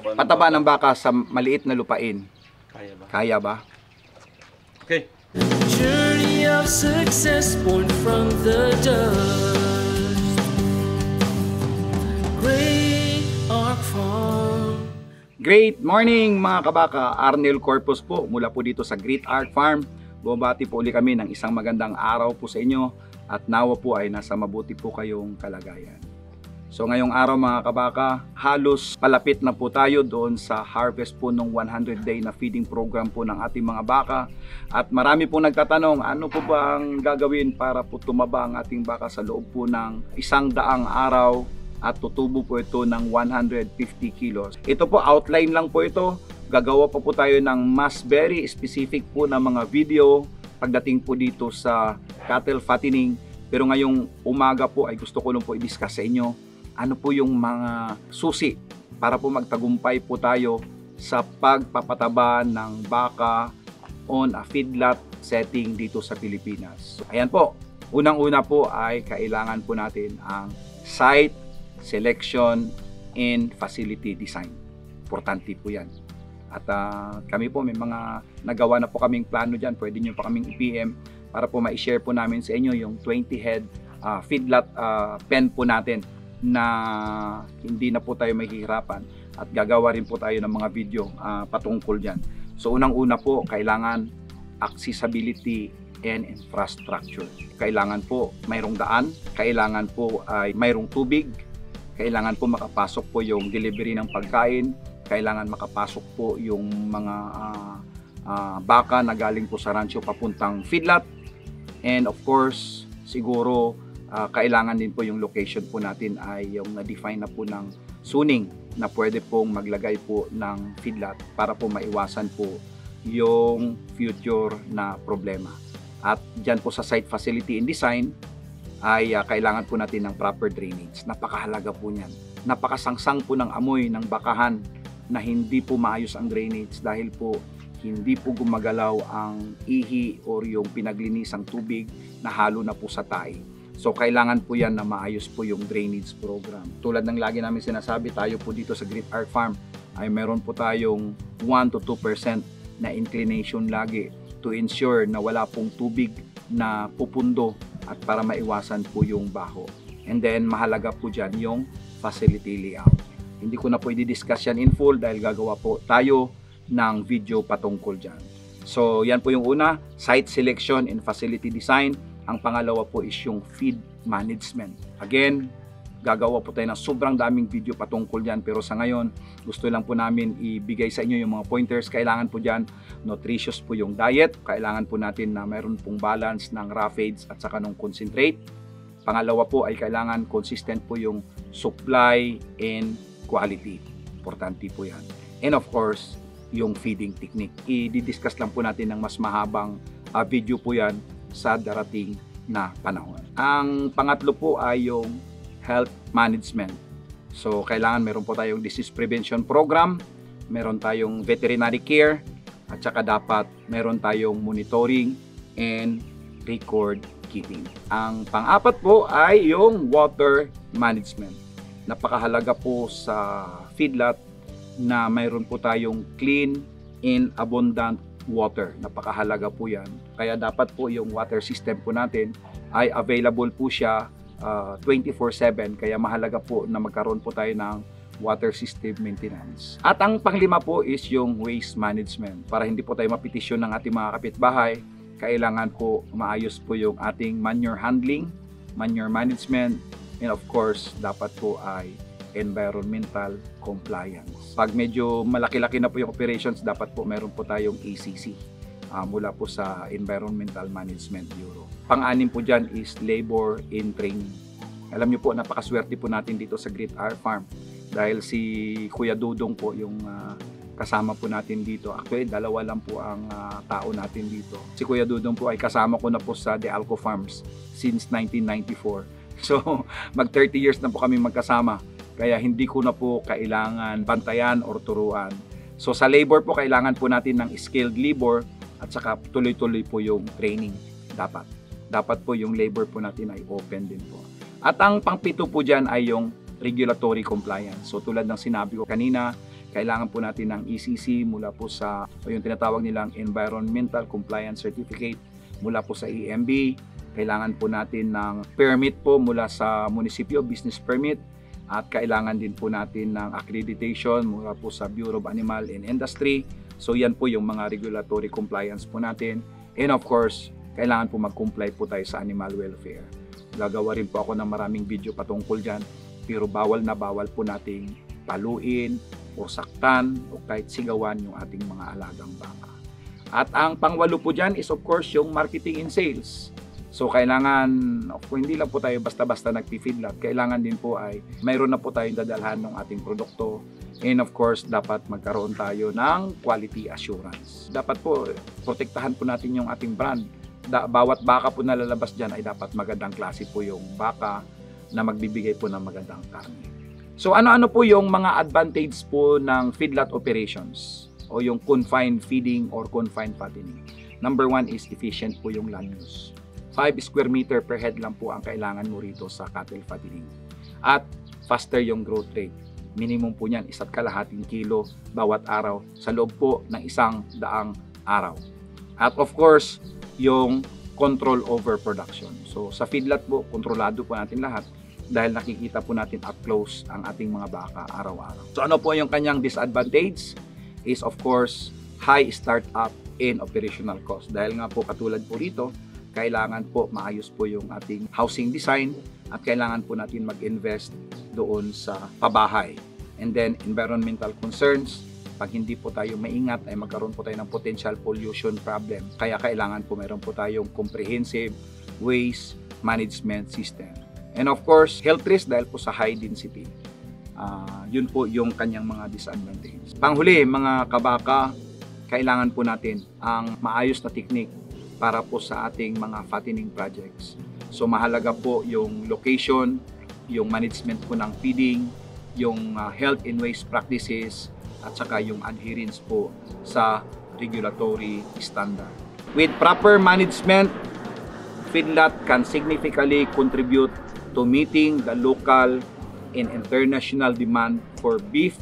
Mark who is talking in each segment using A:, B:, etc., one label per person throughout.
A: Pataba ng baka sa maliit na lupain.
B: Kaya ba?
A: Kaya ba?
B: Okay.
C: Journey of success born from the dust. Great Ark Farm.
A: Great morning mga kabaka! Arnel Corpus po mula po dito sa Great Ark Farm. Bumabati po uli kami ng isang magandang araw po sa inyo at nawa po ay nasa mabuti po kayong kalagayan. So ngayong araw mga kabaka, halos palapit na po tayo doon sa harvest po ng 100-day na feeding program po ng ating mga baka. At marami po nagtatanong, ano po ba ang gagawin para po tumaba ang ating baka sa loob po ng 100 araw at tutubo po ito ng 150 kilos. Ito po, outline lang po ito. Gagawa pa po tayo ng mas very specific po na mga video pagdating po dito sa cattle fattening. Pero ngayong umaga po ay gusto ko lang po i-discuss sa inyo ano po yung mga susi para po magtagumpay po tayo sa pagpapataba ng baka on a feedlot setting dito sa Pilipinas. So, ayan po, unang-una po ay kailangan po natin ang site selection and facility design. Importante po yan. At kami po may mga nagawa na po kaming plano dyan. Pwede nyo pa kaming i-PM para po ma-share po namin sa inyo yung 20 head feedlot pen po natin na hindi na po tayo mahihirapan at gagawa rin po tayo ng mga video patungkol dyan. So unang-una po, kailangan accessibility and infrastructure. Kailangan po mayroong daan, kailangan po ay mayroong tubig, kailangan po makapasok po yung delivery ng pagkain, kailangan makapasok po yung mga baka na galing po sa rancho papuntang feedlot, and of course siguro kailangan din po yung location po natin ay yung na-define na po ng suning na pwede pong maglagay po ng feedlot para po maiwasan po yung future na problema. At dyan po sa site facility and design ay kailangan po natin ng proper drainage. Napakahalaga po niyan. Napakasangsang po ng amoy ng bakahan na hindi po maayos ang drainage dahil po hindi po gumagalaw ang ihi or yung pinaglinisang tubig na halo na po sa tae. So kailangan po yan na maayos po yung drainage program. Tulad ng lagi namin sinasabi, tayo po dito sa Great Ark Farm ay meron po tayong 1 to 2% na inclination lagi to ensure na wala pong tubig na pupundo at para maiwasan po yung baho. And then mahalaga po dyan yung facility layout. Hindi ko na po i-discuss yan in full dahil gagawa po tayo ng video patungkol dyan. So yan po yung una, site selection and facility design. Ang pangalawa po is yung feed management. Again, gagawa po tayo ng sobrang daming video patungkol dyan, pero sa ngayon, gusto lang po namin ibigay sa inyo yung mga pointers. Kailangan po dyan, nutritious po yung diet. Kailangan po natin na mayroon pong balance ng raw feeds at saka ng concentrate. Pangalawa po ay kailangan consistent po yung supply and quality. Importante po yan. And of course, yung feeding technique. I-discuss lang po natin ng mas mahabang video po yan sa darating na panahon. Ang pangatlo po ay yung health management. So, kailangan meron po tayong disease prevention program, meron tayong veterinary care, at saka dapat meron tayong monitoring and record keeping. Ang pang-apat po ay yung water management. Napakahalaga po sa feedlot na mayroon po tayong clean and abundant water. Napakahalaga po yan. Kaya dapat po yung water system po natin ay available po siya 24/7. Kaya mahalaga po na magkaroon po tayo ng water system maintenance. At ang panglima po is yung waste management. Para hindi po tayo mapetisyon ng ating mga kapitbahay, kailangan po maayos po yung ating manure handling, manure management, and of course, dapat po ay environmental compliance. Pag medyo malaki-laki na po yung operations, dapat po meron po tayong ACC mula po sa Environmental Management Bureau. Pang-anim po dyan is labor in training. Alam niyo po, napakaswerte po natin dito sa Great Ark Farm dahil si Kuya Dudong po yung kasama po natin dito. Actually, dalawa lang po ang tao natin dito. Si Kuya Dudong po ay kasama ko na po sa De Alco Farms since 1994. So, mag 30 years na po kami magkasama. Kaya hindi ko na po kailangan bantayan or turuan. So sa labor po, kailangan po natin ng skilled labor at saka tuloy-tuloy po yung training. Dapat po yung labor po natin ay open din po. At ang pangpito po dyan ay yung regulatory compliance. So tulad ng sinabi ko kanina, kailangan po natin ng ECC mula po sa yung tinatawag nilang Environmental Compliance Certificate mula po sa EMB. Kailangan po natin ng permit po mula sa munisipyo, business permit. At kailangan din po natin ng accreditation mula po sa Bureau of Animal and Industry. So yan po yung mga regulatory compliance po natin. And of course, kailangan po mag-comply po tayo sa animal welfare. Gagawa rin po ako ng maraming video patungkol dyan. Pero bawal na bawal po nating paluin o saktan o kahit sigawan yung ating mga alagang baka. At ang pangwalo po dyan is of course yung marketing and sales. So kailangan, hindi lang po tayo basta-basta nagpi-feedlot, kailangan din po ay mayroon na po tayong dadalhan ng ating produkto. And of course, dapat magkaroon tayo ng quality assurance. Dapat po, protektahan po natin yung ating brand. Bawat baka po na lalabas dyan ay dapat magandang klase po yung baka na magbibigay po ng magandang karne. So ano-ano po yung mga advantage po ng feedlot operations o yung confined feeding or confined fattening? Number 1 is efficient po yung land use. 5 square meter per head lang po ang kailangan mo rito sa cattle fattening. At faster yung growth rate. Minimum po niyan 1.5 kilo bawat araw sa loob po ng 100 araw. At of course, yung control over production. So sa feedlot po, kontrolado po natin lahat dahil nakikita po natin up close ang ating mga baka araw-araw. So ano po yung kanyang disadvantage? Is of course, high startup and operational cost. Dahil nga po katulad po rito, kailangan po maayos po yung ating housing design at kailangan po natin mag-invest doon sa pabahay. And then environmental concerns, pag hindi po tayo maingat ay magkaroon po tayo ng potential pollution problem. Kaya kailangan po meron po tayong comprehensive waste management system. And of course, health risk dahil po sa high density. Yun po yung kanyang mga disadvantage. Panghuli, mga kabaka, kailangan po natin ang maayos na technique para po sa ating mga fattening projects. So mahalaga po yung location, yung management po ng feeding, yung health and waste practices, at saka yung adherence po sa regulatory standard. With proper management, feedlot can significantly contribute to meeting the local and international demand for beef,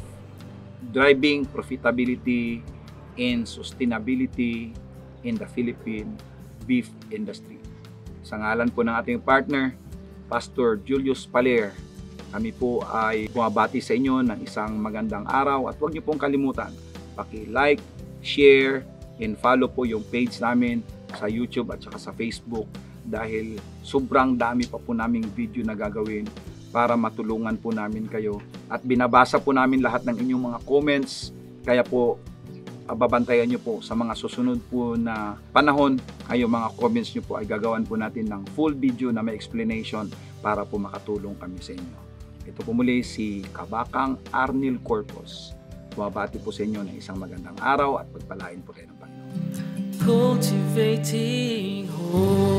A: driving profitability and sustainability in the Philippine beef industry. Sa ngalan po ng ating partner, Pastor Julius Paler, kami po ay bumabati sa inyo ng isang magandang araw at huwag niyo pong kalimutan, paki-like, share, and follow po yung page namin sa YouTube at saka sa Facebook dahil sobrang dami pa po naming video na gagawin para matulungan po namin kayo at binabasa po namin lahat ng inyong mga comments, kaya po babantayan nyo po sa mga susunod po na panahon ay yung mga comments nyo po ay gagawan po natin ng full video na may explanation para po makatulong kami sa inyo. Ito po muli si Kabakang Arnel Corpus. Bumabati po sa inyo ng isang magandang araw at pagpalain po kayo ng Panginoon.
C: Cultivating hope.